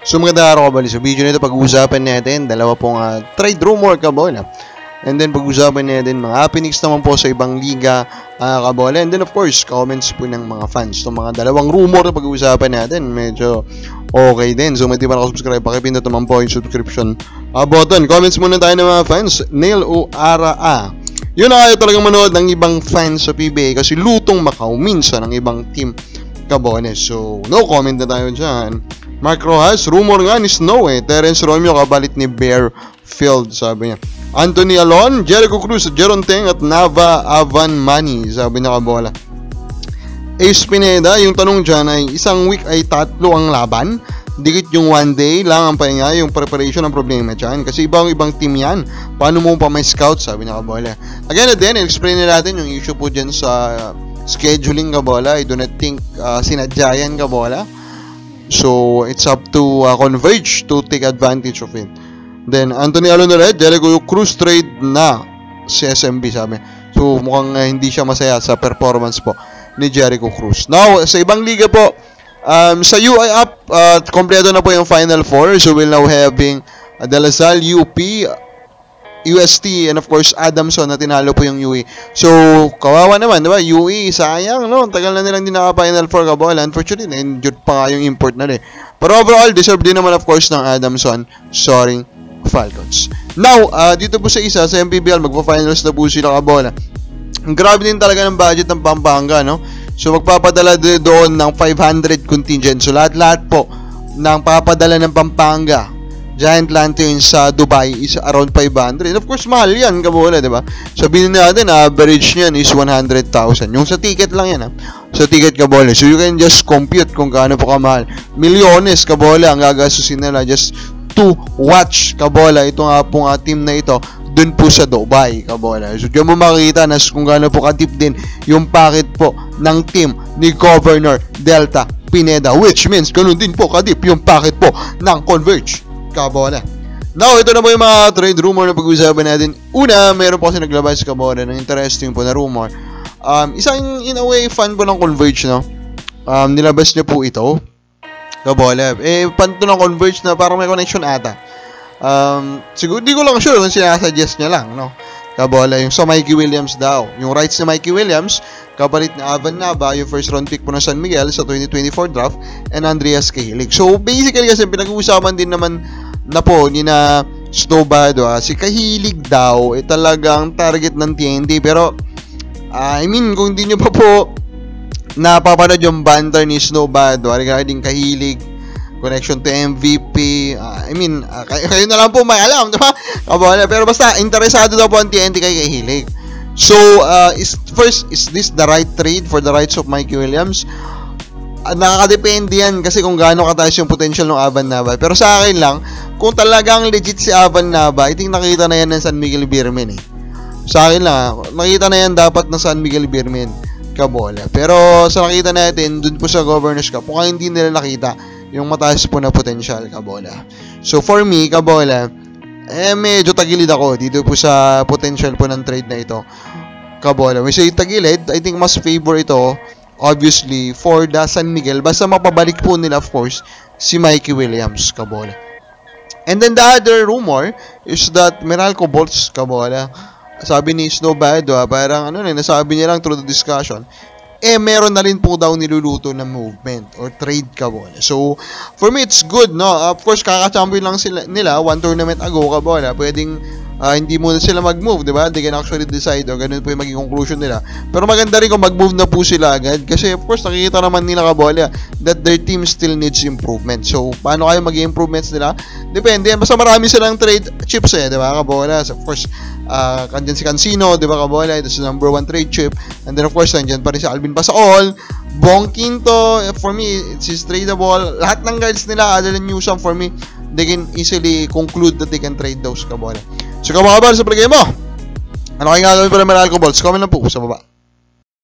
So magandang araw kabola. Sa video nito pag-uusapan natin dalawa pong trade rumor kabola. And then pag-uusapan natin mga happenings naman po sa ibang liga kabola. And then of course comments po ng mga fans. So mga dalawang rumor na pag-uusapan natin medyo okay din. So may di pa nakasubscribe, pakipindot naman po yung subscription button. Comments muna tayo ng mga fans. Neil O'Ara. Yun na kayo talagang manood ng ibang fans sa PBA kasi lutong Macau minsan ng ibang team kabones. So no comment na tayo dyan. Mark Rojas, rumor nga ni Snow Terence Romeo kabalit ni Bearfield, sabi niya. Anthony Alon, Jericho Cruz, Jeron Teng at Nava Avan Mani, sabi niya kabola. Ace Pineda, yung tanong dyan ay isang week ay 3 ang laban. Dikit yung 1 day lang ang pahinga, yung preparation ang problema dyan. Kasi ibang team yan. Paano mo pa may scout, sabi niya kabola. Again and then, explain natin yung issue po dyan sa scheduling kabola. I do not think sinadya yan kabola. So, it's up to Converge to take advantage of it. Then, Anthony Alon ulit, Jericho Cruz trade na si SMB, sabi. So, mukhang hindi siya masaya sa performance po ni Jericho Cruz. Now, sa ibang liga po, sa UI up, kompleto na po yung Final Four. So, we'll now having De La Salle, UP, UST, and of course, Adamson na tinalo po yung UE. So, kawawa naman, diba? UE, sayang, no? Tagal na nilang din naka-Final Four kabola. Unfortunately, na-injured pa nga yung import na rin. Pero overall, deserve din naman, of course, ng Adamson. Soaring Falcons. Now, dito po sa isa, sa MPBL, magpa-finals na po sila kabola. Grabe din talaga ng budget ng Pampanga, no? So, magpapadala doon ng 500 contingent. So, lahat-lahat po ng papadala ng Pampanga Giant Lanterns sa Dubai is around 500. And of course, mahal yan, kabola, diba? Sabihin natin, average niyan is 100,000. Yung sa ticket lang yan, sa ticket, kabola. So, you can just compute kung gaano po kamahal. Milyones, kabola, ang gagasusin nila just to watch, kabola, ito nga pong team na ito, dun po sa Dubai, kabola. So, diyan mo makikita na kung gaano po katip din yung packet po ng team ni Governor Delta Pineda, which means ganun din po kadip yung packet po ng Converge, kabola. Now, ito na po yung mga trade rumor na pag-uusapan natin. Una, meron po kasi naglabas kabola ng interesting po na rumor. Isang in a way fan po ng Converge, no? Nilabas niya po ito, kabola. Pan to ng Converge na parang may connection ata. Siguro, di ko lang sure kung sinasuggest niya lang, no? Kabola, yung sa Mikey Williams daw. Yung rights ni Mikey Williams, kapalit na Avan Nava, yung first round pick po ng San Miguel sa 2024 draft, and Andreas Cahilig. So, basically kasi pinag-uusapan din naman na po ni na Snowbado, si Cahilig daw, talagang target ng TNT. Pero, I mean, kung hindi nyo pa po napapanood yung banter ni Snowbado regarding Cahilig, connection to MVP, I mean, kayo na lang po may alam, diba? Pero basta, interesado daw po ang TNT kay Cahilig. So, is this the right trade for the rights of Mikey Williams? Nakakadepende yan kasi kung gaano kataas yung potential ng Avan Nava. Pero sa akin lang, kung talagang legit si Avan Nava, I think nakita na yan ng San Miguel Beermen Sa akin lang, nakita na yan dapat ng San Miguel Beermen, kabola. Pero sa nakita natin, dun po sa Governors Cup, mukhang hindi nila nakita yung mataas po na potential, kabola. So for me, kabola, medyo tagilid ako dito po sa potential po ng trade na ito, kabola. When say tagilid, I think mas favor ito, obviously, for the San Miguel, basta mapabalik po nila, of course, si Mikey Williams, kabola. And then the other rumor is that Meralco Bolts, kabola, sabi ni Snowbado, parang nasabi niya lang through the discussion, meron na rin po daw niluluto na movement or trade, kabola. So, for me, it's good, no? Of course, kaka-champion lang nila 1 tournament ago, kabola. Pwedeng hindi muna sila mag-move, diba? They can actually decide o ganun po yung maging conclusion nila. Pero maganda rin kung mag-move na po sila agad kasi, of course, nakikita naman nila, kabola, that their team still needs improvement. So, paano kayo maging improvements nila? Depende. Basta marami silang trade chips, diba, kabola? So, of course, andyan si Cancino, diba, kabola? This is the number 1 trade chip. And then, of course, andyan pa rin si Alvin Pasaol, Bong Quinto. For me, it's tradable. Lahat ng guards nila, other than Newsom, for me, they can easily conclude that they can trade those, kabola. So, kabola, sa palagay mo, ano kayo gagawin para Meralco Bolts? Comment lang po sa baba.